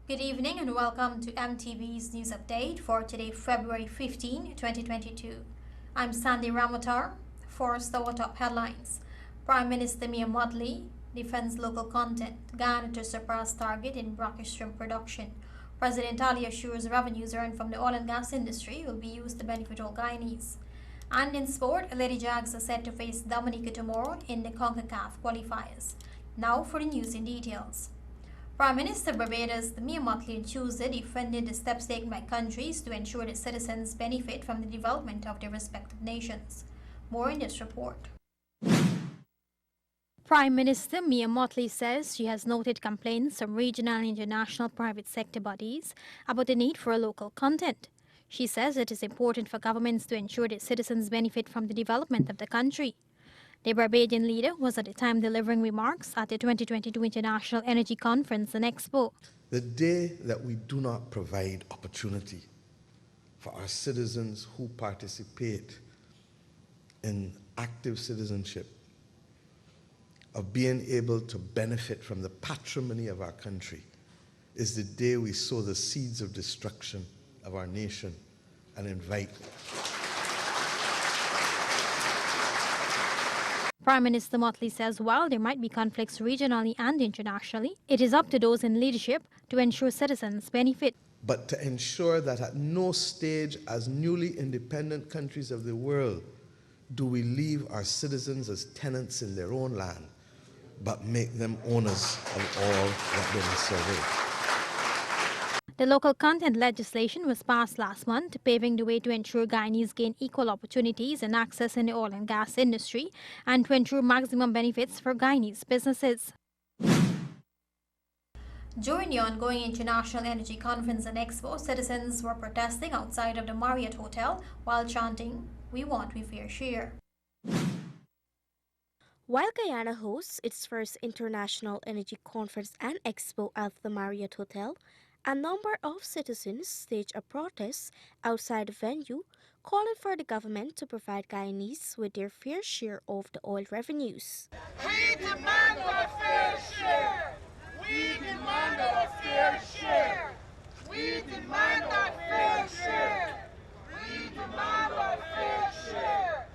Good evening and welcome to MTV's news update for today, February 15, 2022. I'm Sandy Ramotar. First, our top headlines. Prime Minister Mia Mottley defends local content. Ghana to surpass target in brackish shrimp production. President Ali assures revenues earned from the oil and gas industry will be used to benefit all Guyanese. And in sport, Lady Jags are set to face Dominica tomorrow in the CONCACAF qualifiers. Now for the news in details. Prime Minister Barbados Mia Mottley on Tuesday defended the steps taken by countries to ensure that citizens benefit from the development of their respective nations. More in this report. Prime Minister Mia Mottley says she has noted complaints from regional and international private sector bodies about the need for a local content. She says it is important for governments to ensure that citizens benefit from the development of the country. The Barbadian leader was at the time delivering remarks at the 2022 International Energy Conference and Expo. The day that we do not provide opportunity for our citizens who participate in active citizenship of being able to benefit from the patrimony of our country is the day we sow the seeds of destruction of our nation and invite. Prime Minister Mottley says while there might be conflicts regionally and internationally, it is up to those in leadership to ensure citizens benefit. But to ensure that at no stage as newly independent countries of the world do we leave our citizens as tenants in their own land, but make them owners of all that they must survey. The local content legislation was passed last month, paving the way to ensure Guyanese gain equal opportunities and access in the oil and gas industry and to ensure maximum benefits for Guyanese businesses. During the ongoing International Energy Conference and Expo, citizens were protesting outside of the Marriott Hotel while chanting, "We want we fair share." While Guyana hosts its first International Energy Conference and Expo at the Marriott Hotel, a number of citizens staged a protest outside the venue, calling for the government to provide Guyanese with their fair share of the oil revenues. We demand our fair share! We demand our fair share! We demand our fair share! We demand our fair share!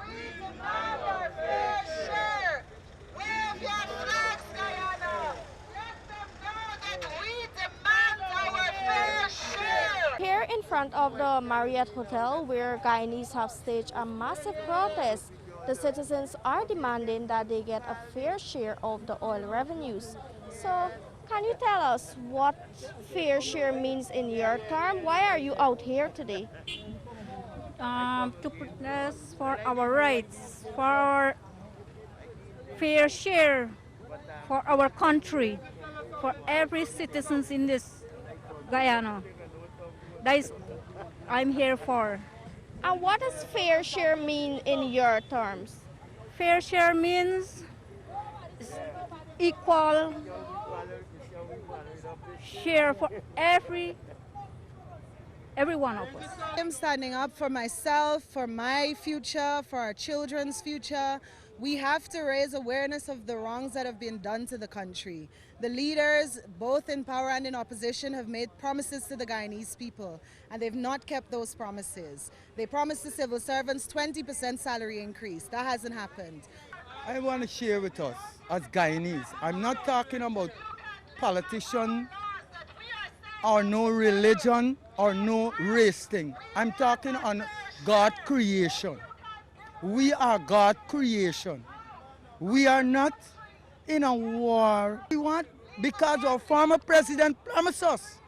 We demand our fair share! Wave your flags, Guyana! Let them know that we demand our fair share! Here in front of the Marriott Hotel, where Guyanese have staged a massive protest, the citizens are demanding that they get a fair share of the oil revenues. So, can you tell us what fair share means in your term? Why are you out here today? To protest for our rights, for our fair share, for our country, for every citizen in this Guyana. That is, I'm here for. And what does fair share mean in your terms? Fair share means equal share for every one of us. I'm standing up for myself, for my future, for our children's future. We have to raise awareness of the wrongs that have been done to the country. The leaders, both in power and in opposition, have made promises to the Guyanese people, and they've not kept those promises. They promised the civil servants 20% salary increase. That hasn't happened. I want to share with us as Guyanese. I'm not talking about politician or no religion or no race thing. I'm talking on God creation. We are God creation. We are not in a war. We want because our former president promised us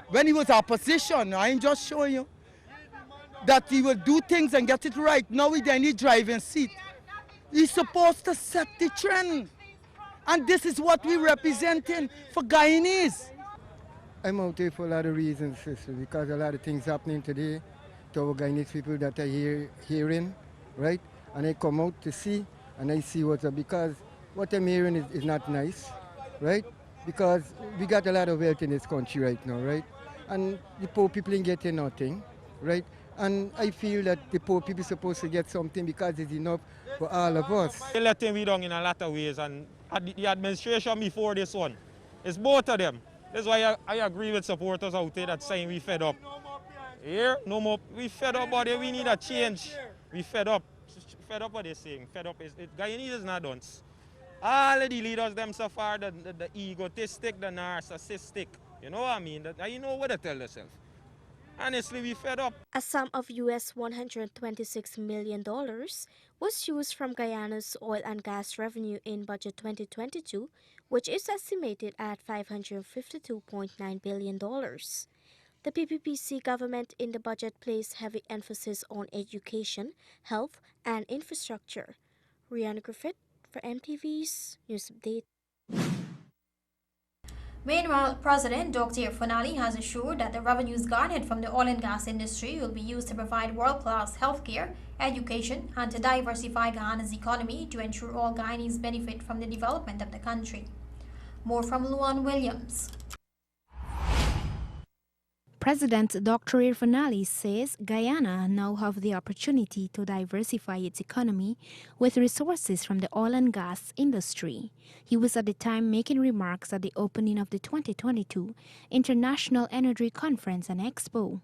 when he was opposition. I ain't just showing you that he will do things and get it right. Now we then need driving seat. He's supposed to set the trend. And this is what we're representing for Guyanese. I'm out here for a lot of reasons, sister, because a lot of things happening today to our Guyanese people that are hearing, right? And I come out to see, and I see what's up, because what I'm hearing is not nice, right? because we got a lot of wealth in this country right now, right? And the poor people ain't getting nothing, right? And I feel that the poor people supposed to get something because it's enough for all of us. They letting we down in a lot of ways, and the administration before this one, it's both of them. That's why I agree with supporters out there that saying we fed up. Here, no more, we fed up, but we need a change. We fed up. Fed up what they're saying. Fed up is, Guyanese is not done. All of the leaders them so far, the egotistic, the narcissistic. You know what I mean? You know what to tell yourself. Honestly, we fed up. A sum of US $126 million was used from Guyana's oil and gas revenue in budget 2022, which is estimated at $552.9 billion. The PPPC government in the budget placed heavy emphasis on education, health, and infrastructure. Rihanna Griffith for MTV's News Update. Meanwhile, President Dr. Fonali has assured that the revenues garnered from the oil and gas industry will be used to provide world-class healthcare, education, and to diversify Guyana's economy to ensure all Guyanese benefit from the development of the country. More from Luan Williams. President Dr. Fonali says Guyana now have the opportunity to diversify its economy with resources from the oil and gas industry. He was at the time making remarks at the opening of the 2022 International Energy Conference and Expo.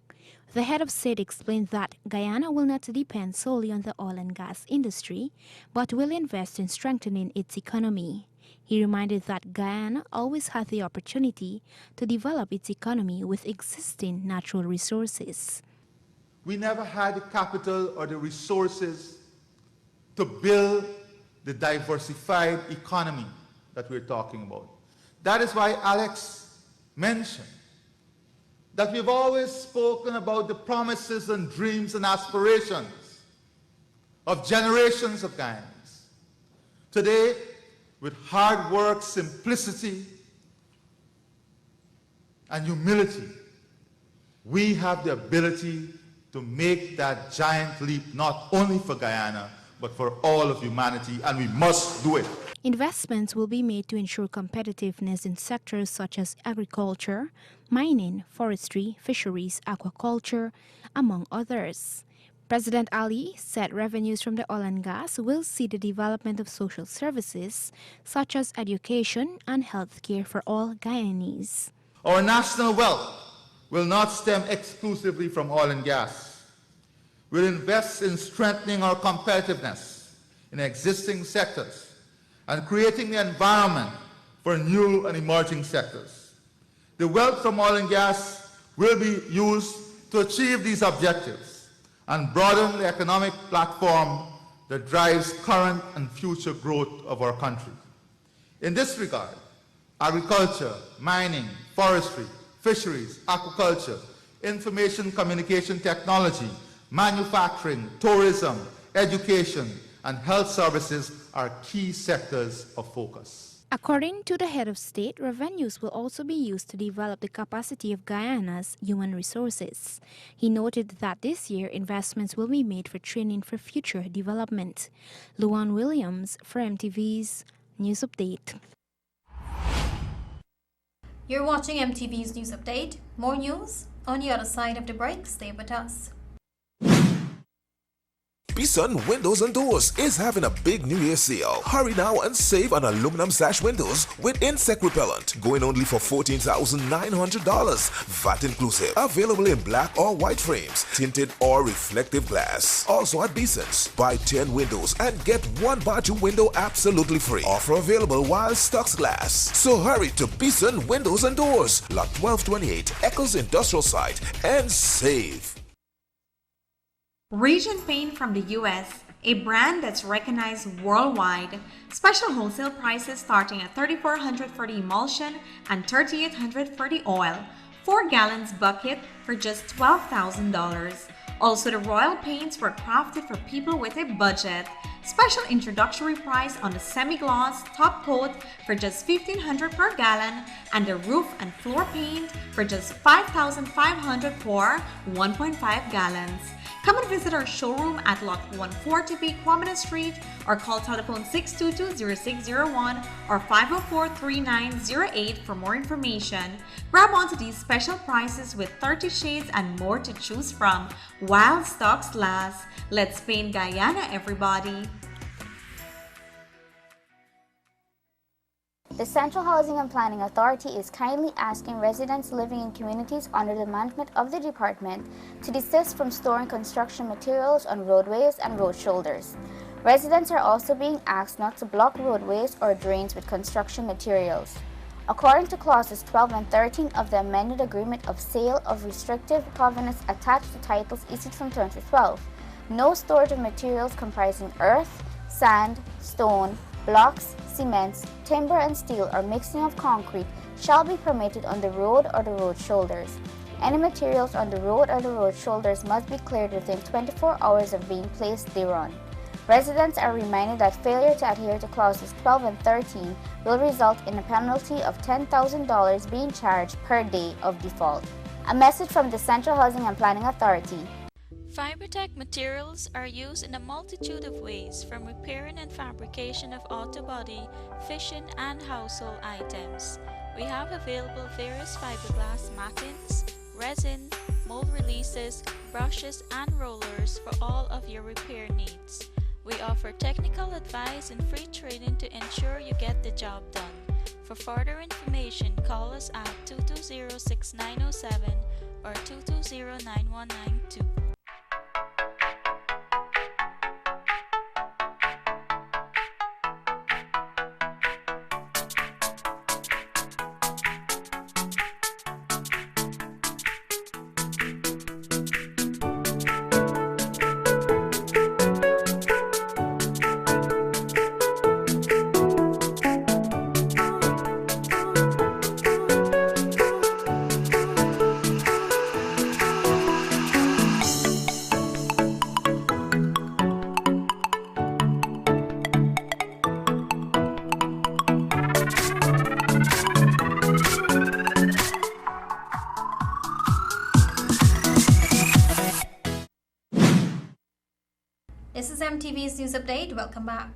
The head of state explained that Guyana will not depend solely on the oil and gas industry, but will invest in strengthening its economy. He reminded that Guyana always had the opportunity to develop its economy with existing natural resources. We never had the capital or the resources to build the diversified economy that we're talking about. That is why Alex mentioned that we've always spoken about the promises and dreams and aspirations of generations of Guyanese. Today, with hard work, simplicity, and humility, we have the ability to make that giant leap not only for Guyana, but for all of humanity, and we must do it. Investments will be made to ensure competitiveness in sectors such as agriculture, mining, forestry, fisheries, aquaculture, among others. President Ali said revenues from the oil and gas will see the development of social services such as education and health care for all Guyanese. Our national wealth will not stem exclusively from oil and gas. We'll invest in strengthening our competitiveness in existing sectors and creating the environment for new and emerging sectors. The wealth from oil and gas will be used to achieve these objectives and broaden the economic platform that drives current and future growth of our country. In this regard, agriculture, mining, forestry, fisheries, aquaculture, information communication technology, manufacturing, tourism, education, and health services are key sectors of focus. According to the head of state, revenues will also be used to develop the capacity of Guyana's human resources. He noted that this year investments will be made for training for future development. Luan Williams for MTV's News Update. You're watching MTV's News Update. More news on the other side of the break. Stay with us. Bison Windows and Doors is having a big New Year sale. Hurry now and save on aluminum sash windows with insect repellent, going only for $14,900, VAT inclusive. Available in black or white frames, tinted or reflective glass. Also at Bison's, buy 10 windows and get 1 Baju window absolutely free. Offer available while stocks last. So hurry to Bison Windows and Doors, Lot 1228, Eccles Industrial Site, and save. Region Paint from the US, a brand that's recognized worldwide. Special wholesale prices starting at $3,400 for the emulsion and $3,800 for the oil. 4 gallons bucket for just $12,000. Also, the Royal paints were crafted for people with a budget. Special introductory price on the semi-gloss top coat for just $1,500 per gallon and the roof and floor paint for just $5,500 for 1.5 gallons. Come and visit our showroom at Lot 140B Quamina Street or call telephone 622-0601 or 504-3908 for more information. Grab onto these special prices with 30 shades and more to choose from while stocks last. Let's paint Guyana, everybody! The Central Housing and Planning Authority is kindly asking residents living in communities under the management of the department to desist from storing construction materials on roadways and road shoulders. Residents are also being asked not to block roadways or drains with construction materials. According to clauses 12 and 13 of the amended Agreement of Sale of Restrictive Covenants attached to titles issued from 2012, no storage of materials comprising earth, sand, stone, blocks, cements, timber and steel or mixing of concrete shall be permitted on the road or the road shoulders. Any materials on the road or the road shoulders must be cleared within 24 hours of being placed thereon. Residents are reminded that failure to adhere to clauses 12 and 13 will result in a penalty of $10,000 being charged per day of default. A message from the Central Housing and Planning Authority. Fibertech materials are used in a multitude of ways, from repairing and fabrication of auto body, fishing and household items. We have available various fiberglass mattings, resin, mold releases, brushes and rollers for all of your repair needs. We offer technical advice and free training to ensure you get the job done. For further information, call us at 220-6907 or 220-9192. This is MTV's News Update. Welcome back.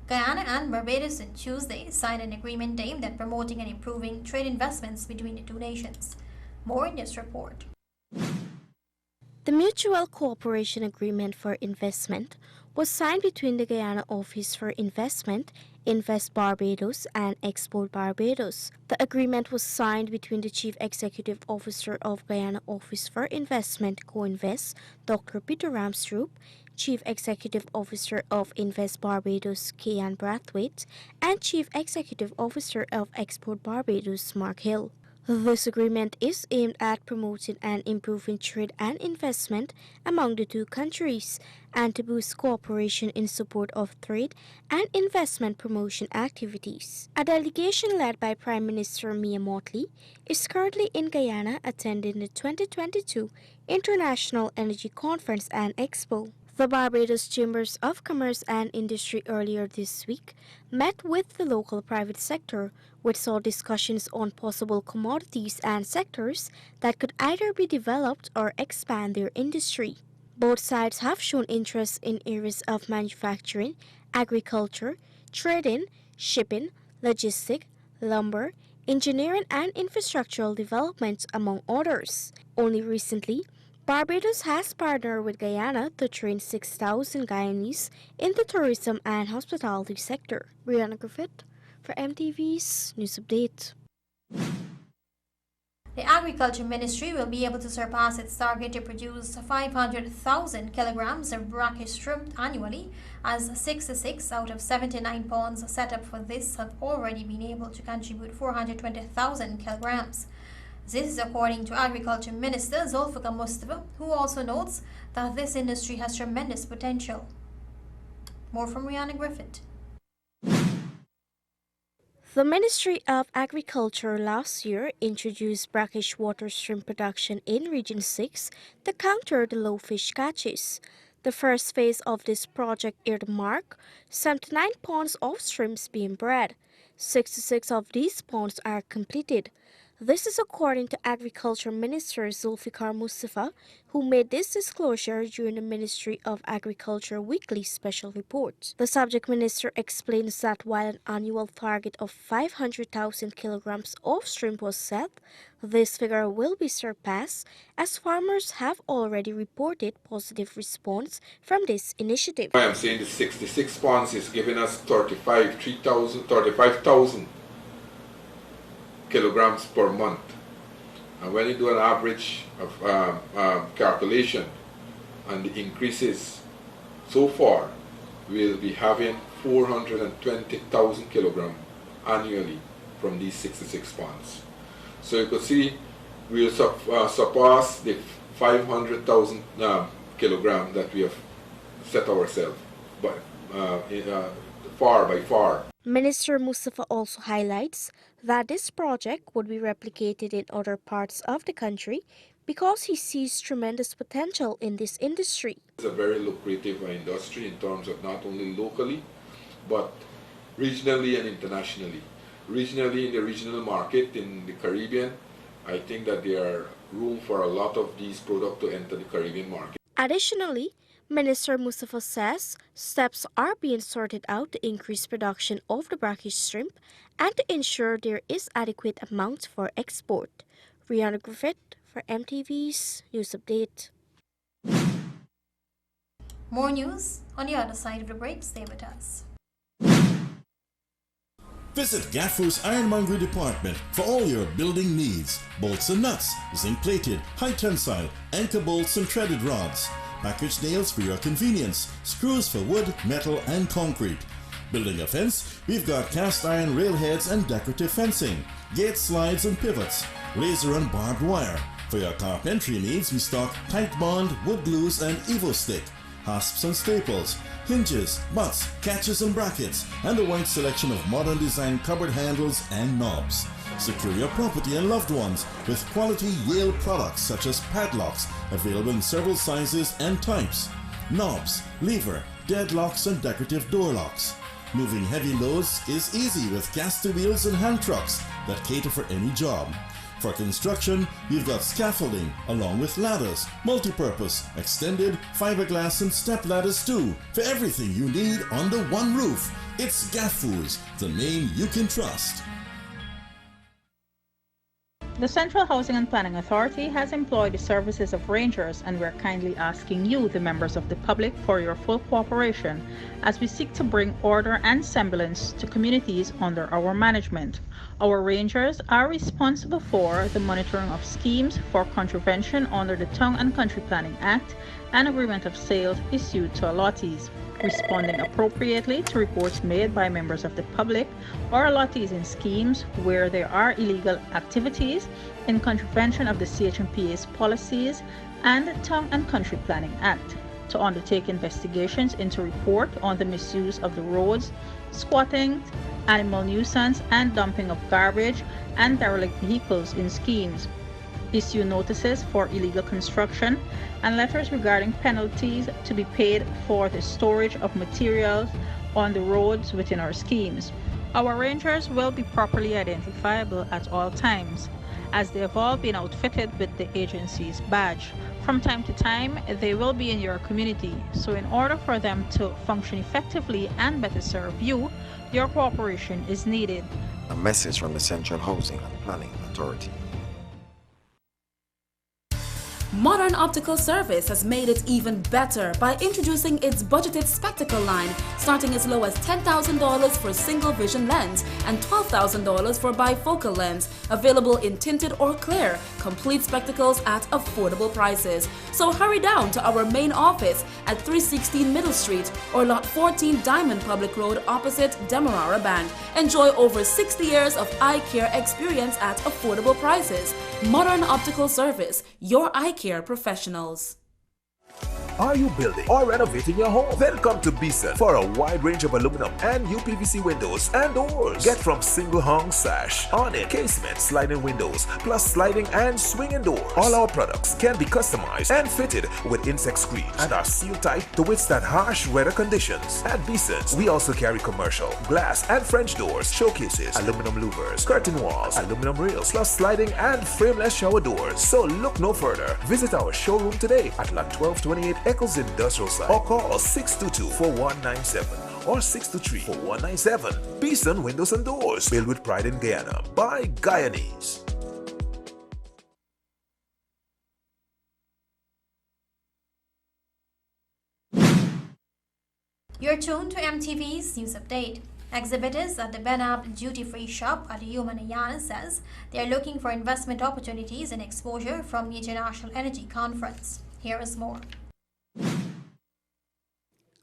Guyana and Barbados on Tuesday signed an agreement aimed at promoting and improving trade investments between the two nations. More in this report. The Mutual Cooperation Agreement for Investment was signed between the Guyana Office for Investment, Invest Barbados, and Export Barbados. The agreement was signed between the Chief Executive Officer of Guyana Office for Investment, Co-Invest, Dr. Peter Ramstroop, Chief Executive Officer of Invest Barbados, Kian Brathwaite, and Chief Executive Officer of Export Barbados, Mark Hill. This agreement is aimed at promoting and improving trade and investment among the two countries and to boost cooperation in support of trade and investment promotion activities. A delegation led by Prime Minister Mia Mottley is currently in Guyana attending the 2022 International Energy Conference and Expo. The Barbados Chambers of Commerce and Industry earlier this week met with the local private sector, which saw discussions on possible commodities and sectors that could either be developed or expand their industry. Both sides have shown interest in areas of manufacturing, agriculture, trading, shipping, logistics, lumber, engineering and infrastructural development, among others. Only recently, Barbados has partnered with Guyana to train 6,000 Guyanese in the tourism and hospitality sector. Brianna Griffith for MTV's News Update. The Agriculture Ministry will be able to surpass its target to produce 500,000 kilograms of brackish shrimp annually, as 66 out of 79 ponds set up for this have already been able to contribute 420,000 kilograms. This is according to Agriculture Minister Zulfikar Mustafa, who also notes that this industry has tremendous potential. More from Rihanna Griffith. The Ministry of Agriculture last year introduced brackish water shrimp production in Region 6 to counter the low fish catches. The first phase of this project earmarked 79 ponds of shrimps being bred. 66 of these ponds are completed. This is according to Agriculture Minister Zulfikar Mustafa, who made this disclosure during the Ministry of Agriculture weekly special report. The subject minister explains that while an annual target of 500,000 kilograms of shrimp was set, this figure will be surpassed as farmers have already reported positive response from this initiative. I am saying the 66 ponds is giving us 35,000 kilograms per month. And when you do an average of calculation and the increases so far, we'll be having 420,000 kilograms annually from these 66 ponds. So you could see we'll surpass the 500,000 kilograms that we have set ourselves far by far. Minister Mustafa also highlights that this project would be replicated in other parts of the country because he sees tremendous potential in this industry. It's a very lucrative industry in terms of not only locally, but regionally and internationally. Regionally, in the regional market in the Caribbean, I think that there are room for a lot of these products to enter the Caribbean market. Additionally, Minister Mustafa says steps are being sorted out to increase production of the brackish shrimp and to ensure there is adequate amount for export. Rihanna Griffith for MTV's News Update. More news on the other side of the break. Stay with us. Visit Gaffoo's Ironmongery department for all your building needs. Bolts and nuts, zinc plated, high tensile, anchor bolts and threaded rods. Package nails for your convenience, screws for wood, metal and concrete. Building a fence, we've got cast iron railheads and decorative fencing, gate slides and pivots, razor and barbed wire. For your carpentry needs, we stock tight bond, wood glues and Evo stick, hasps and staples, hinges, butts, catches and brackets, and a wide selection of modern design cupboard handles and knobs. Secure your property and loved ones with quality Yale products such as padlocks, available in several sizes and types, knobs, lever, deadlocks and decorative door locks. Moving heavy loads is easy with caster wheels and hand trucks that cater for any job. For construction, we've got scaffolding along with ladders, multi-purpose, extended, fiberglass and step ladders too. For everything you need under one roof, it's Gaffoo's, the name you can trust. The Central Housing and Planning Authority has employed the services of rangers, and we're kindly asking you, the members of the public, for your full cooperation as we seek to bring order and semblance to communities under our management. Our rangers are responsible for the monitoring of schemes for contravention under the Town and Country Planning Act and agreement of sales issued to allottees, responding appropriately to reports made by members of the public or allottees in schemes where there are illegal activities in contravention of the CHMPA's policies and the Town and Country Planning Act, to undertake investigations into report on the misuse of the roads, squatting, animal nuisance and dumping of garbage and derelict vehicles in schemes, issue notices for illegal construction and letters regarding penalties to be paid for the storage of materials on the roads within our schemes. Our rangers will be properly identifiable at all times, as they have all been outfitted with the agency's badge. From time to time, they will be in your community, so in order for them to function effectively and better serve you, your cooperation is needed. A message from the Central Housing and Planning Authority. Modern Optical Service has made it even better by introducing its budgeted spectacle line, starting as low as $10,000 for single vision lens and $12,000 for bifocal lens, available in tinted or clear, complete spectacles at affordable prices. So hurry down to our main office at 316 Middle Street or Lot 14 Diamond Public Road opposite Demerara Bank. Enjoy over 60 years of eye care experience at affordable prices. Modern Optical Service, your eye care professionals. Are you building or renovating your home? Then come to Beeson for a wide range of aluminum and UPVC windows and doors. Get from single hung sash, awning, casement, sliding windows, plus sliding and swinging doors. All our products can be customized and fitted with insect screens and are sealed tight to withstand harsh weather conditions. At Beeson's, we also carry commercial, glass and French doors, showcases, aluminum louvers, curtain walls, aluminum rails, plus sliding and frameless shower doors. So look no further. Visit our showroom today at Lot 1228 Eccles Industrial Site or call 622-4197 or 623-4197. Beeson Windows and Doors, built with pride in Guyana by Guyanese. You're tuned to MTV's News Update. Exhibitors at the Benab duty-free shop at Yumanayana says they are looking for investment opportunities and exposure from the International Energy Conference. Here is more.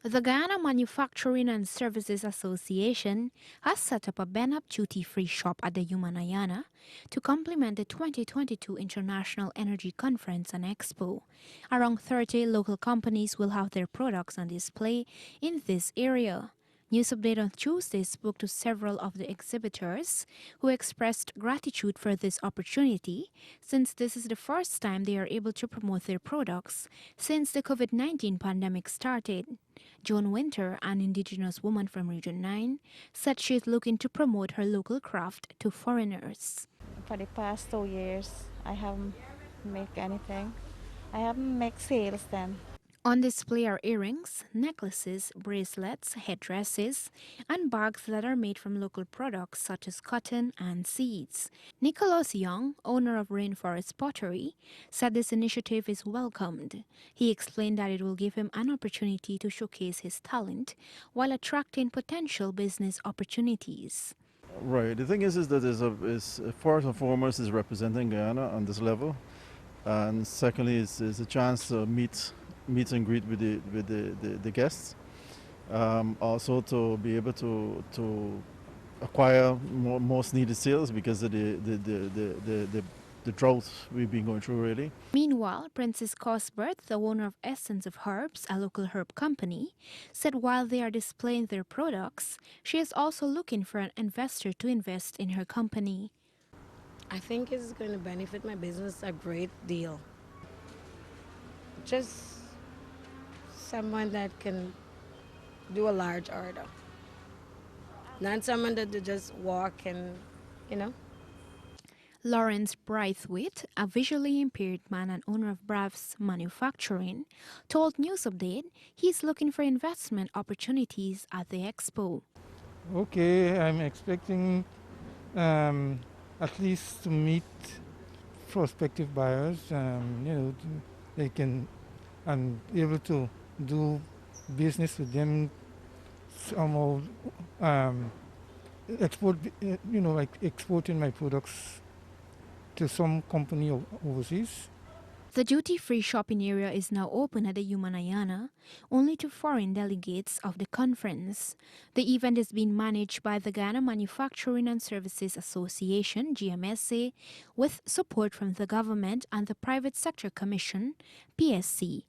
The Guyana Manufacturing and Services Association has set up a Benab duty-free shop at the Yumanayana to complement the 2022 International Energy Conference and Expo. Around 30 local companies will have their products on display in this area. News Update on Tuesday spoke to several of the exhibitors who expressed gratitude for this opportunity since this is the first time they are able to promote their products since the COVID-19 pandemic started. Joan Winter, an indigenous woman from Region 9, said she is looking to promote her local craft to foreigners. For the past 2 years, I haven't made anything. I haven't made sales then. On display are earrings, necklaces, bracelets, headdresses, and bags that are made from local products such as cotton and seeds. Nicholas Young, owner of Rainforest Pottery, said this initiative is welcomed. He explained that it will give him an opportunity to showcase his talent while attracting potential business opportunities. Right. The thing is that is first and foremost is representing Guyana on this level, and secondly is a chance to meet and greet with the guests. Also to be able to acquire most needed sales because of the drought we've been going through really. Meanwhile, Princess Cosworth, the owner of Essence of Herbs, a local herb company, said while they are displaying their products, she is also looking for an investor to invest in her company. I think it's going to benefit my business a great deal. Just someone that can do a large order. Not someone that just walk and, Lawrence Braithwaite, a visually impaired man and owner of Brav's Manufacturing, told News Update he's looking for investment opportunities at the expo. Okay, I'm expecting at least to meet prospective buyers. They can, I'm able to do business with them, somehow like exporting my products to some company overseas. The duty-free shopping area is now open at the Yumanayana, only to foreign delegates of the conference. The event is being managed by the Guyana Manufacturing and Services Association, GMSA, with support from the government and the Private Sector Commission, PSC.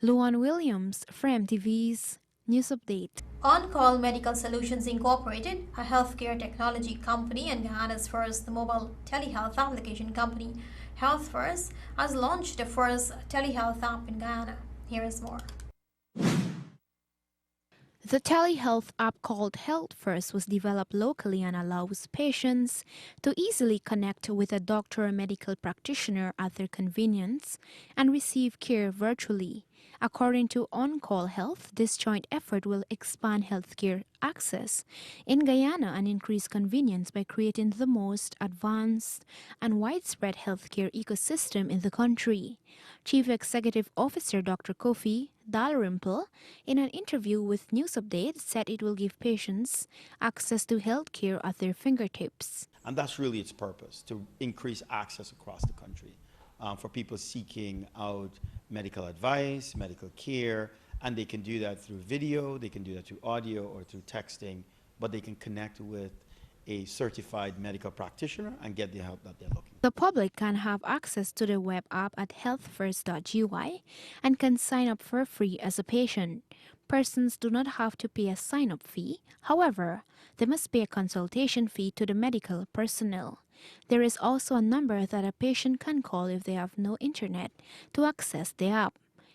Luan Williams for MTV's News Update. On-Call Medical Solutions Incorporated, a healthcare technology company and Guyana's first mobile telehealth application company, Health First, has launched the first telehealth app in Guyana. Here is more. The telehealth app called Health First was developed locally and allows patients to easily connect with a doctor or medical practitioner at their convenience and receive care virtually. According to On-Call Health, this joint effort will expand healthcare access in Guyana and increase convenience by creating the most advanced and widespread healthcare ecosystem in the country. Chief Executive Officer Dr. Kofi Dalrymple, in an interview with News Update, said it will give patients access to healthcare at their fingertips. And that's really its purpose, to increase access across the country for people seeking out medical advice, medical care, and they can do that through video, they can do that through audio or through texting, but they can connect with a certified medical practitioner and get the help that they're looking for. The public can have access to the web app at healthfirst.ui and can sign up for free as a patient. Persons do not have to pay a sign-up fee. However, they must pay a consultation fee to the medical personnel. There is also a number that a patient can call if they have no internet to access the app.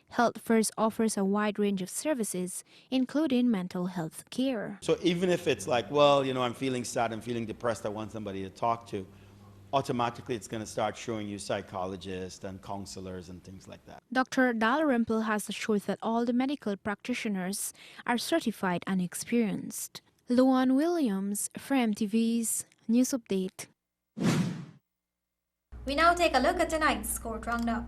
Health First offers a wide range of services, including mental health care. So even if it's like, well, you know, I'm feeling sad, I'm feeling depressed, I want somebody to talk to, automatically it's going to start showing you psychologists and counselors and things like that. Dr. Dalrymple has assured that all the medical practitioners are certified and experienced. Luan Williams for MTV's News Update. We now take a look at tonight's court roundup.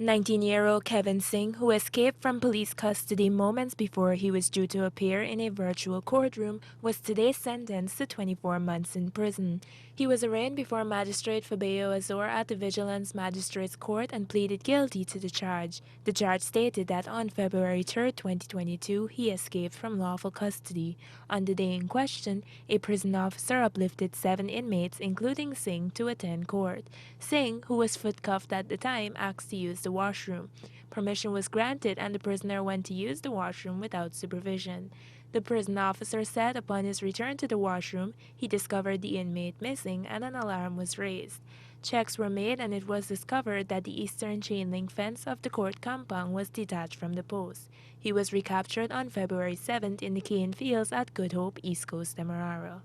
"19-year-old Kevin Singh, who escaped from police custody moments before he was due to appear in a virtual courtroom, was today sentenced to 24 months in prison. He was arraigned before Magistrate Fabio Azor at the Vigilance Magistrates Court and pleaded guilty to the charge. The judge stated that on February 3, 2022, he escaped from lawful custody. On the day in question, a prison officer uplifted 7 inmates, including Singh, to attend court. Singh, who was foot-cuffed at the time, asked to use the washroom. Permission was granted and the prisoner went to use the washroom without supervision. The prison officer said upon his return to the washroom, he discovered the inmate missing and an alarm was raised. Checks were made and it was discovered that the eastern chain link fence of the court compound was detached from the post. He was recaptured on February 7th in the cane fields at Good Hope, East Coast, Demerara.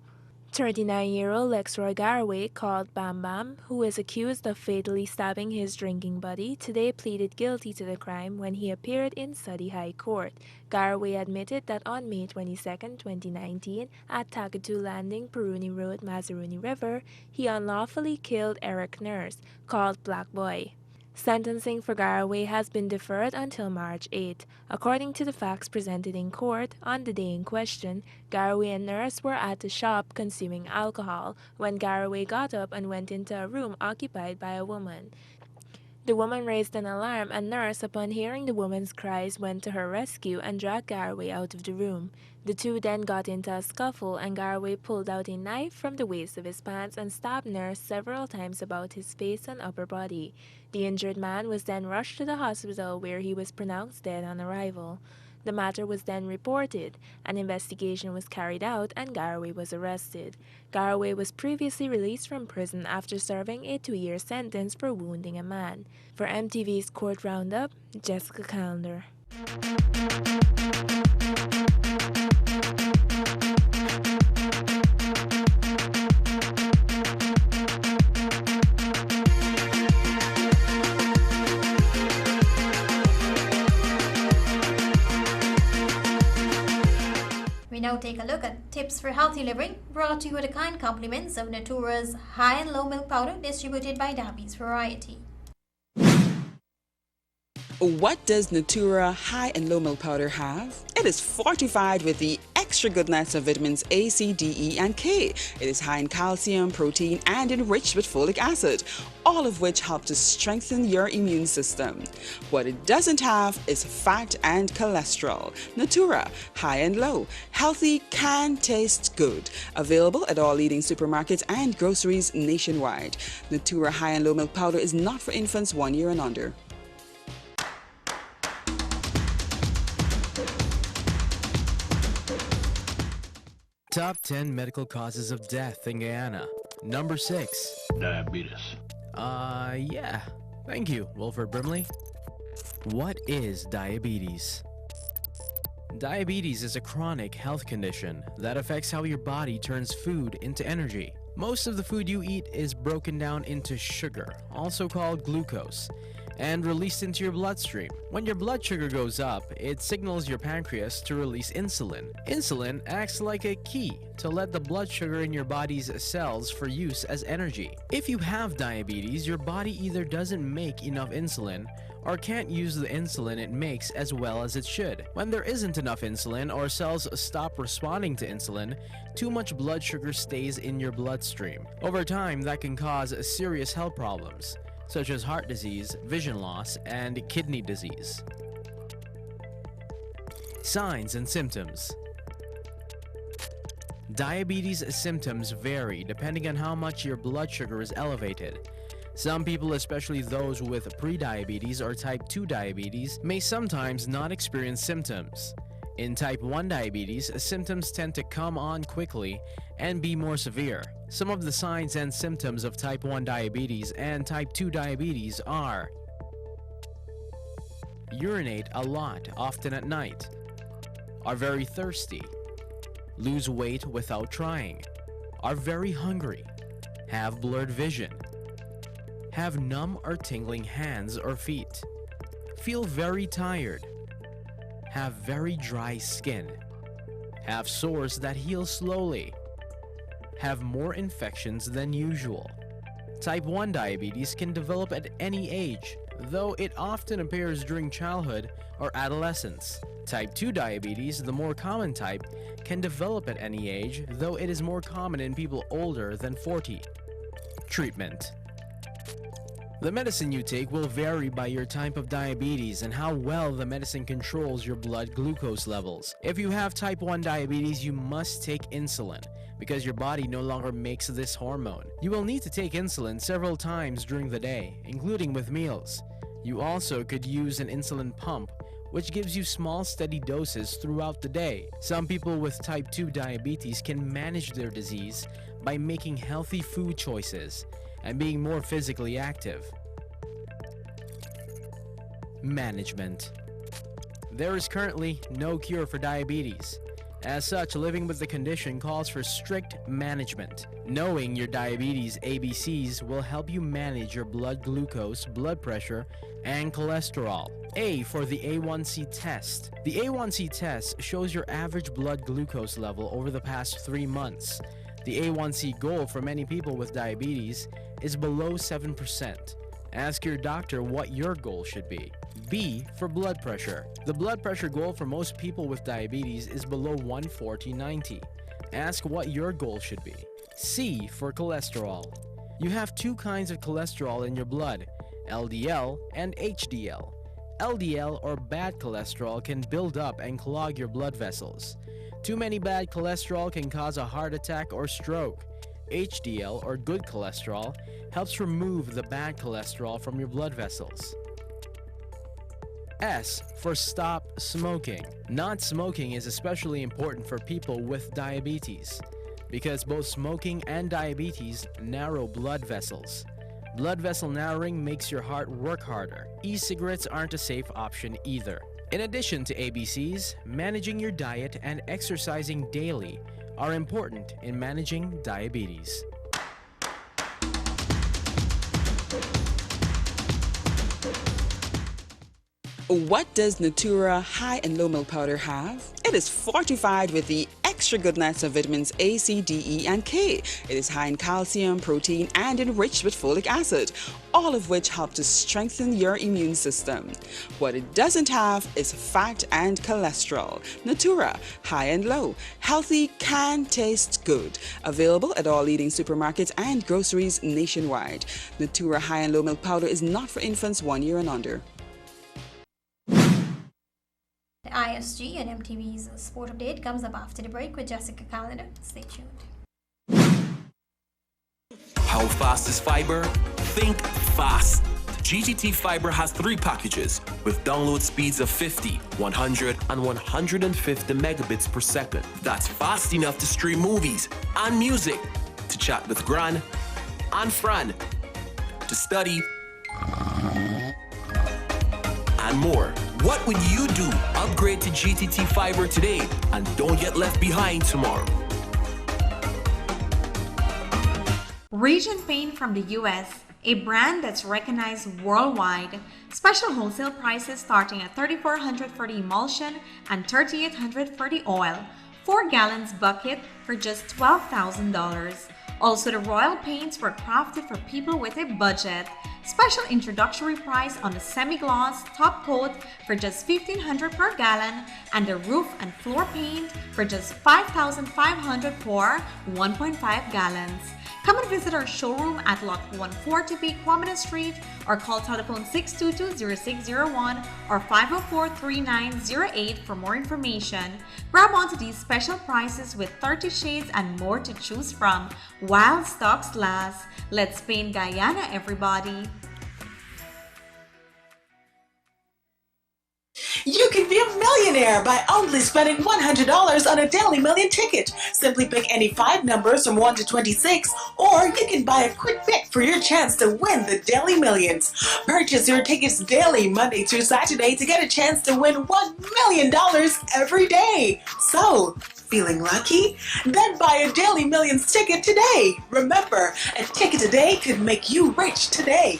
39-year-old Lexroy Garraway, called Bam Bam, who is accused of fatally stabbing his drinking buddy, today pleaded guilty to the crime when he appeared in Suddy High Court. Garraway admitted that on May 22, 2019, at Takatu Landing, Peruni Road, Mazaruni River, he unlawfully killed Eric Nurse, called Black Boy. Sentencing for Garraway has been deferred until March 8. According to the facts presented in court, on the day in question, Garraway and Nurse were at the shop consuming alcohol when Garraway got up and went into a room occupied by a woman. The woman raised an alarm and Nurse, upon hearing the woman's cries, went to her rescue and dragged Garraway out of the room. The two then got into a scuffle and Garraway pulled out a knife from the waist of his pants and stabbed Nurse several times about his face and upper body. The injured man was then rushed to the hospital where he was pronounced dead on arrival. The matter was then reported, an investigation was carried out and Garraway was arrested. Garraway was previously released from prison after serving a 2-year sentence for wounding a man. For MTV's Court Roundup, Jessica Calendar. We now take a look at tips for healthy living, brought to you with the kind compliments of Natura's high and low milk powder, distributed by Dabby's Variety. What does Natura High and Low Milk Powder have? It is fortified with the extra goodness of vitamins A, C, D, E, and K. It is high in calcium, protein, and enriched with folic acid, all of which help to strengthen your immune system. What it doesn't have is fat and cholesterol. Natura High and Low. Healthy can taste good. Available at all leading supermarkets and groceries nationwide. Natura High and Low Milk Powder is not for infants 1 year and under. Top 10 medical causes of death in Guyana. Number 6. Diabetes. Yeah. Thank you, Wilford Brimley. What is diabetes? Diabetes is a chronic health condition that affects how your body turns food into energy. Most of the food you eat is broken down into sugar, also called glucose, and released into your bloodstream. When your blood sugar goes up, it signals your pancreas to release insulin. Insulin acts like a key to let the blood sugar in your body's cells for use as energy. If you have diabetes, your body either doesn't make enough insulin or can't use the insulin it makes as well as it should. When there isn't enough insulin or cells stop responding to insulin, too much blood sugar stays in your bloodstream. Over time, that can cause serious health problems, such as heart disease, vision loss, and kidney disease. Signs and symptoms. Diabetes symptoms vary depending on how much your blood sugar is elevated. Some people, especially those with prediabetes or type 2 diabetes, may sometimes not experience symptoms. In type 1 diabetes, symptoms tend to come on quickly and be more severe. Some of the signs and symptoms of type 1 diabetes and type 2 diabetes are: urinate a lot, often at night, are very thirsty, lose weight without trying, are very hungry, have blurred vision, have numb or tingling hands or feet, feel very tired, have very dry skin, have sores that heal slowly, have more infections than usual. Type 1 diabetes can develop at any age, though it often appears during childhood or adolescence. Type 2 diabetes, the more common type, can develop at any age, though it is more common in people older than 40. Treatment. The medicine you take will vary by your type of diabetes and how well the medicine controls your blood glucose levels. If you have type 1 diabetes, you must take insulin because your body no longer makes this hormone. You will need to take insulin several times during the day, including with meals. You also could use an insulin pump, which gives you small steady doses throughout the day. Some people with type 2 diabetes can manage their disease by making healthy food choices and being more physically active. Management. There is currently no cure for diabetes. As such, living with the condition calls for strict management. Knowing your diabetes ABCs will help you manage your blood glucose, blood pressure, and cholesterol. A for the A1C test. The A1C test shows your average blood glucose level over the past 3 months. The A1C goal for many people with diabetes is below 7%. Ask your doctor what your goal should be. B for blood pressure. The blood pressure goal for most people with diabetes is below 140/90. Ask what your goal should be. C for cholesterol. You have 2 kinds of cholesterol in your blood, LDL and HDL. LDL or bad cholesterol can build up and clog your blood vessels. Too many bad cholesterol can cause a heart attack or stroke. HDL or good cholesterol helps remove the bad cholesterol from your blood vessels. S for stop smoking. Not smoking is especially important for people with diabetes because both smoking and diabetes narrow blood vessels. Blood vessel narrowing makes your heart work harder. E-cigarettes aren't a safe option either. In addition to ABCs, managing your diet and exercising daily are important in managing diabetes. What does Natura high and low milk powder have? It is fortified with the extra good nuts of vitamins A, C, D, E, and K. It is high in calcium, protein, and enriched with folic acid, all of which help to strengthen your immune system. What it doesn't have is fat and cholesterol. Natura, high and low, healthy, can taste good. Available at all leading supermarkets and groceries nationwide. Natura high and low milk powder is not for infants 1 year and under. The ISG and MTV's Sport Update comes up after the break with Jessica Calendar. Stay tuned. How fast is fiber? Think fast. GTT Fiber has 3 packages with download speeds of 50, 100, and 150 megabits per second. That's fast enough to stream movies and music, to chat with Gran and Fran, to study, and more. What would you do? Upgrade to GTT Fiber today and don't get left behind tomorrow. Region Paint from the US, a brand that's recognized worldwide. Special wholesale prices starting at $3,400 for the emulsion and $3,800 for the oil. 4 gallons bucket for just $12,000. Also, the Royal paints were crafted for people with a budget. Special introductory price on the semi-gloss top coat for just $1,500 per gallon and the roof and floor paint for just $5,500 for 1.5 gallons. Come and visit our showroom at Lot 140B Quamina Street or call telephone 622-0601 or 504-3908 for more information. Grab onto these special prices with 30 shades and more to choose from while stocks last. Let's paint Guyana, everybody! You can be a millionaire by only spending $100 on a Daily Million ticket. Simply pick any 5 numbers from 1 to 26, or you can buy a quick pick for your chance to win the Daily Millions. Purchase your tickets daily, Monday through Saturday, to get a chance to win $1 million every day. So, feeling lucky? Then buy a Daily Millions ticket today. Remember, a ticket today could make you rich today.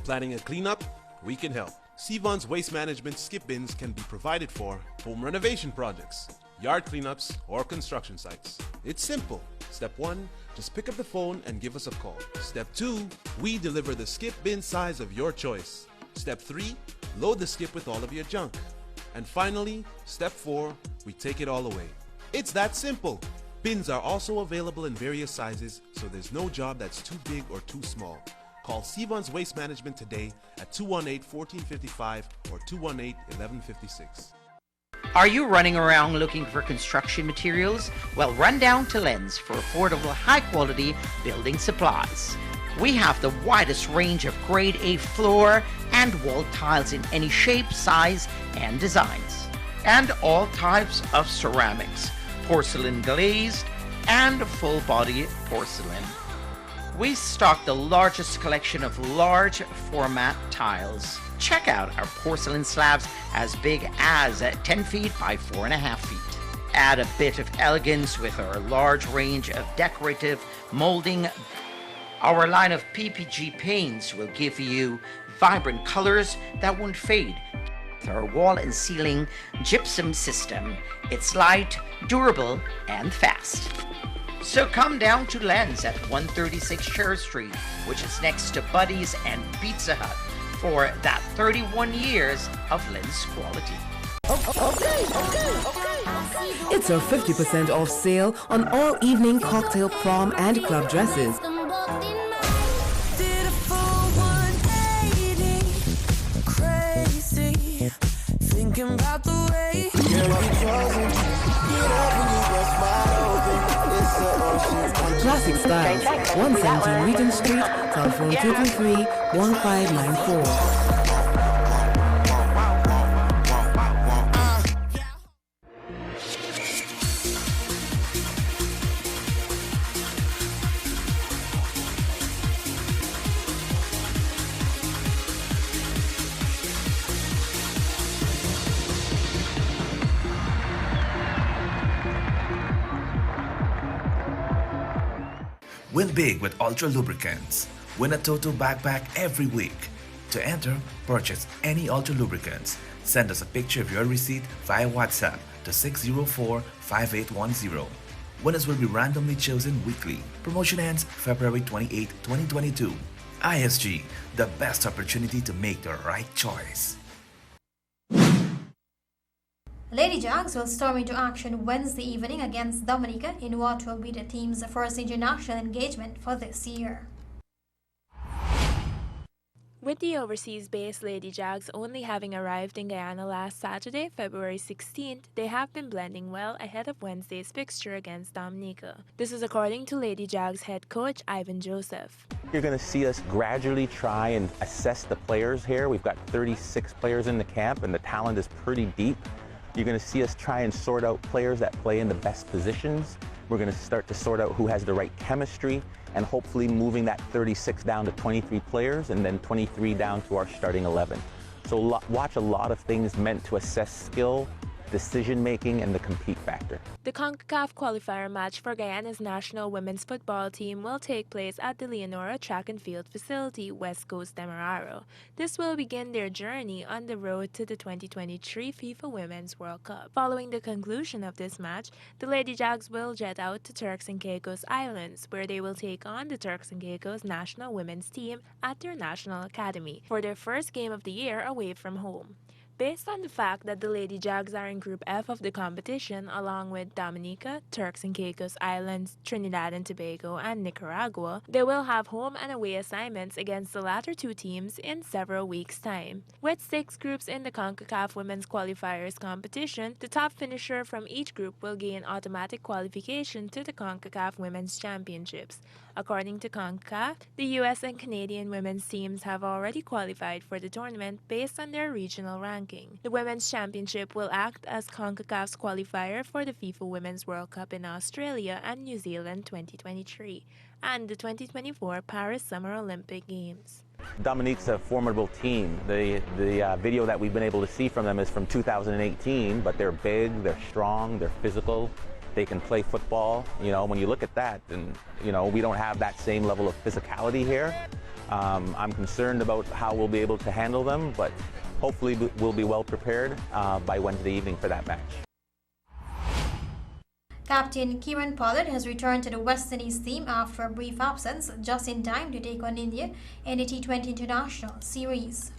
Planning a cleanup? We can help. Sevon's Waste Management skip bins can be provided for home renovation projects, yard cleanups, or construction sites. It's simple. Step 1, just pick up the phone and give us a call. Step 2, we deliver the skip bin size of your choice. Step 3, load the skip with all of your junk. And finally, step 4, we take it all away. It's that simple. Bins are also available in various sizes, so there's no job that's too big or too small. Call Sevon's Waste Management today at 218-1455 or 218-1156. Are you running around looking for construction materials? Well, run down to Lens for affordable, high-quality building supplies. We have the widest range of grade A floor and wall tiles in any shape, size, and designs. And all types of ceramics, porcelain glazed, and full-body porcelain. We stock the largest collection of large format tiles. Check out our porcelain slabs as big as 10 feet by 4.5 feet. Add a bit of elegance with our large range of decorative molding. Our line of PPG paints will give you vibrant colors that won't fade. With our wall and ceiling gypsum system, it's light, durable, and fast. So come down to Lens at 136 Cher Street, which is next to Buddy's and Pizza Hut, for that 31 years of Lens quality. It's our 50% off sale on all evening cocktail, prom, and club dresses. Thinking about the way Classic Styles, 117 Regent Street, telephone 223-1594. Win big with Ultra Lubricants. Win a Toto backpack every week. To enter, purchase any Ultra Lubricants. Send us a picture of your receipt via WhatsApp to 604-5810. Winners will be randomly chosen weekly. Promotion ends February 28, 2022. ISG, the best opportunity to make the right choice. Lady Jags will storm into action Wednesday evening against Dominica in what will be the team's first international engagement for this year. With the overseas-based Lady Jags only having arrived in Guyana last Saturday, February 16th, they have been blending well ahead of Wednesday's fixture against Dominica. This is according to Lady Jags head coach Ivan Joseph. You're going to see us gradually try and assess the players here. We've got 36 players in the camp and the talent is pretty deep. You're going to see us try and sort out players that play in the best positions. We're going to start to sort out who has the right chemistry and hopefully moving that 36 down to 23 players and then 23 down to our starting 11. So watch a lot of things meant to assess skill decision making, and the compete factor. The CONCACAF qualifier match for Guyana's national women's football team will take place at the Leonora Track and Field facility, West Coast Demerara. This will begin their journey on the road to the 2023 FIFA Women's World Cup. Following the conclusion of this match, the Lady Jags will jet out to Turks and Caicos Islands, where they will take on the Turks and Caicos national women's team at their national academy for their first game of the year away from home. Based on the fact that the Lady Jags are in Group F of the competition, along with Dominica, Turks and Caicos Islands, Trinidad and Tobago, and Nicaragua, they will have home and away assignments against the latter two teams in several weeks' time. With 6 groups in the CONCACAF Women's Qualifiers competition, the top finisher from each group will gain automatic qualification to the CONCACAF Women's Championships. According to CONCACAF, the U.S. and Canadian women's teams have already qualified for the tournament based on their regional ranking. The Women's Championship will act as CONCACAF's qualifier for the FIFA Women's World Cup in Australia and New Zealand 2023 and the 2024 Paris Summer Olympic Games. Dominique's a formidable team. The video that we've been able to see from them is from 2018, but they're big, they're strong, they're physical. They can play football. You know, when you look at that, and you know, we don't have that same level of physicality here. I'm concerned about how we'll be able to handle them, but hopefully we'll be well prepared by Wednesday evening for that match. Captain Kieran Pollard has returned to the West Indies team after a brief absence, just in time to take on India in the T20 International Series.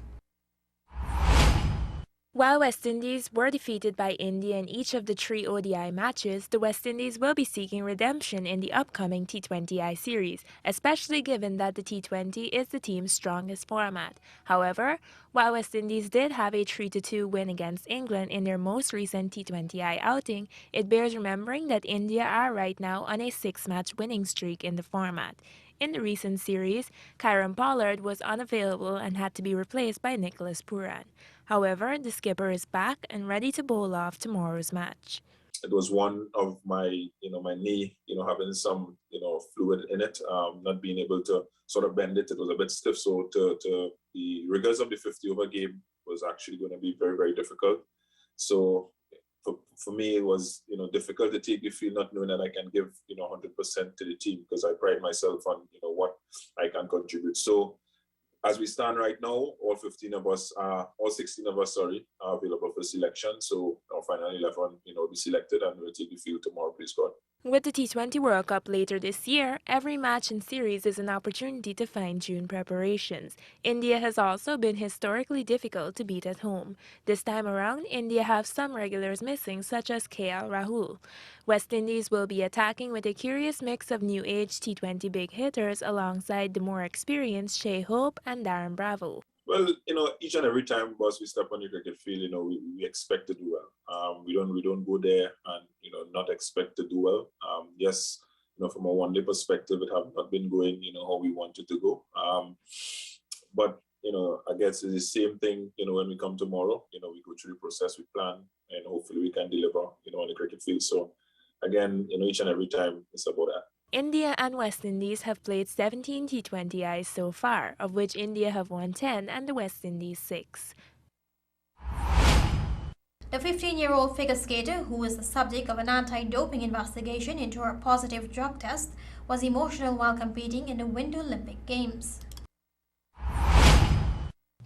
While West Indies were defeated by India in each of the 3 ODI matches, the West Indies will be seeking redemption in the upcoming T20I series, especially given that the T20 is the team's strongest format. However, while West Indies did have a 3-2 win against England in their most recent T20I outing, it bears remembering that India are right now on a 6-match winning streak in the format. In the recent series, Kieran Pollard was unavailable and had to be replaced by Nicholas Pooran. However, the skipper is back and ready to bowl off tomorrow's match. It was one of my, my knee, having some, fluid in it, not being able to sort of bend it. It was a bit stiff, so to the rigors of the 50-over game was actually going to be very, very difficult. So for me, it was, difficult to take the field, not knowing that I can give, 100% to the team, because I pride myself on, what I can contribute. So as we stand right now, all 16 of us, are available for selection. So our final 11, will be selected and we'll take the field tomorrow, please God. With the T20 World Cup later this year, every match and series is an opportunity to fine-tune preparations. India has also been historically difficult to beat at home. This time around, India have some regulars missing, such as KL Rahul. West Indies will be attacking with a curious mix of new-age T20 big hitters alongside the more experienced Shea Hope and Darren Bravo. Well, each and every time, boss, we step on the cricket field, we expect to do well. We don't go there and, not expect to do well. Yes, from a one-day perspective, it have not been going, how we wanted to go. But, I guess it's the same thing, when we come tomorrow, we go through the process, we plan, and hopefully we can deliver, on the cricket field. So, again, each and every time, it's about that. India and West Indies have played 17 T20Is so far, of which India have won 10 and the West Indies 6. The 15-year-old figure skater, who was the subject of an anti-doping investigation into her positive drug test, was emotional while competing in the Winter Olympic Games.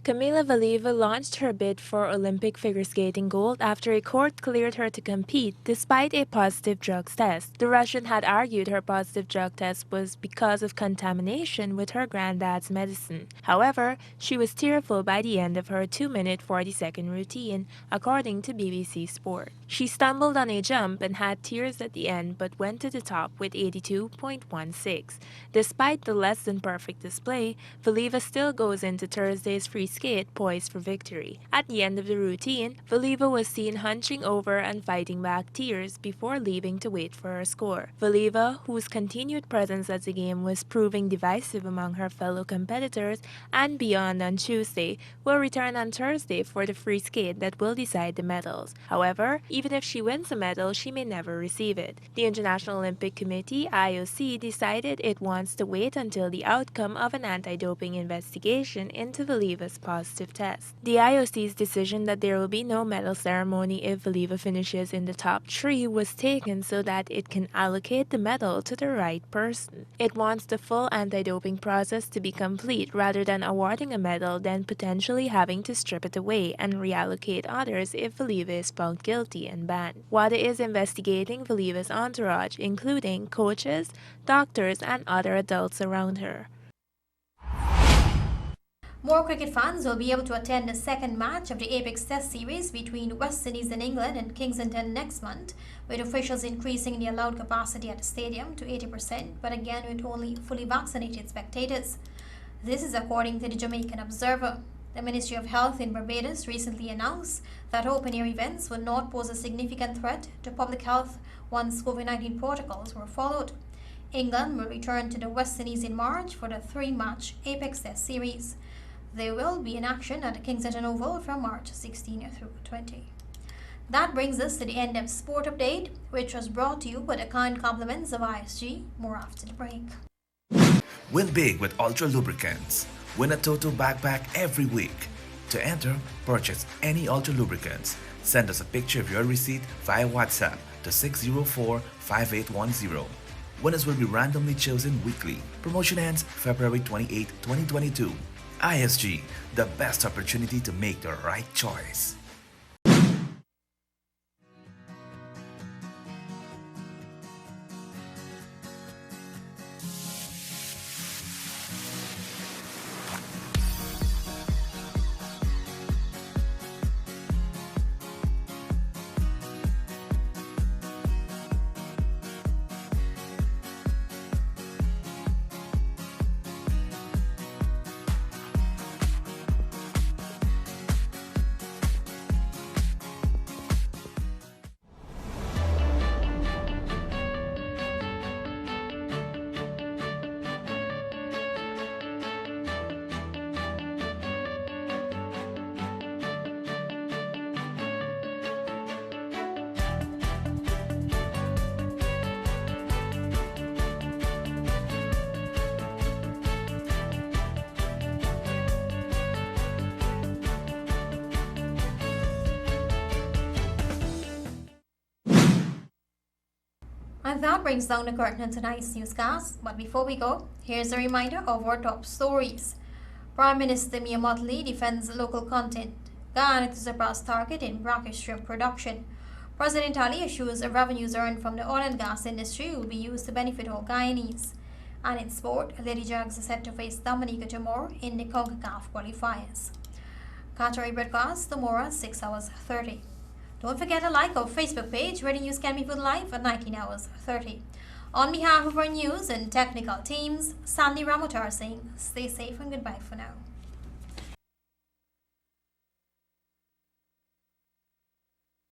Kamila Valieva launched her bid for Olympic figure skating gold after a court cleared her to compete despite a positive drugs test. The Russian had argued her positive drug test was because of contamination with her granddad's medicine. However, she was tearful by the end of her 2-minute 40-second routine, according to BBC Sport. She stumbled on a jump and had tears at the end but went to the top with 82.16. Despite the less than perfect display, Valieva still goes into Thursday's free skate poised for victory. At the end of the routine, Valieva was seen hunching over and fighting back tears before leaving to wait for her score. Valieva, whose continued presence at the game was proving divisive among her fellow competitors and beyond on Tuesday, will return on Thursday for the free skate that will decide the medals. However, even if she wins a medal, she may never receive it. The International Olympic Committee, IOC, decided it wants to wait until the outcome of an anti-doping investigation into Valieva's positive test. The IOC's decision that there will be no medal ceremony if Voliva finishes in the top 3 was taken so that it can allocate the medal to the right person. It wants the full anti-doping process to be complete rather than awarding a medal then potentially having to strip it away and reallocate others if Voliva is found guilty and banned. WADA is investigating Voliva's entourage, including coaches, doctors, and other adults around her. More cricket fans will be able to attend the second match of the Apex Test Series between West Indies and England in Kensington next month, with officials increasing the allowed capacity at the stadium to 80%, but again with only fully vaccinated spectators. This is according to the Jamaican Observer. The Ministry of Health in Barbados recently announced that open-air events would not pose a significant threat to public health once COVID-19 protocols were followed. England will return to the West Indies in March for the 3-match Apex Test Series. They will be in action at the Kensington Oval from March 16 through 20. That brings us to the end of Sport Update, which was brought to you by the kind compliments of ISG. More after the break. Win big with Ultra Lubricants. Win a Toto backpack every week. To enter, purchase any Ultra Lubricants. Send us a picture of your receipt via WhatsApp to 604-5810. Winners will be randomly chosen weekly. Promotion ends February 28, 2022. ISG, the best opportunity to make the right choice. And that brings down the curtain on tonight's newscast. But before we go, here's a reminder of our top stories. Prime Minister Mia Mottley defends local content. Guyana to surpass target in brackish shrimp production. President Ali assures revenues earned from the oil and gas industry will be used to benefit all Guyanese. And in sport, Lady Jags are set to face Dominica tomorrow in the CONCACAF qualifiers. Qatari broadcast tomorrow at 6:30. Don't forget to like our Facebook page, where the news can be put live at 19:30. On behalf of our news and technical teams, Sandy Ramotar saying stay safe and goodbye for now.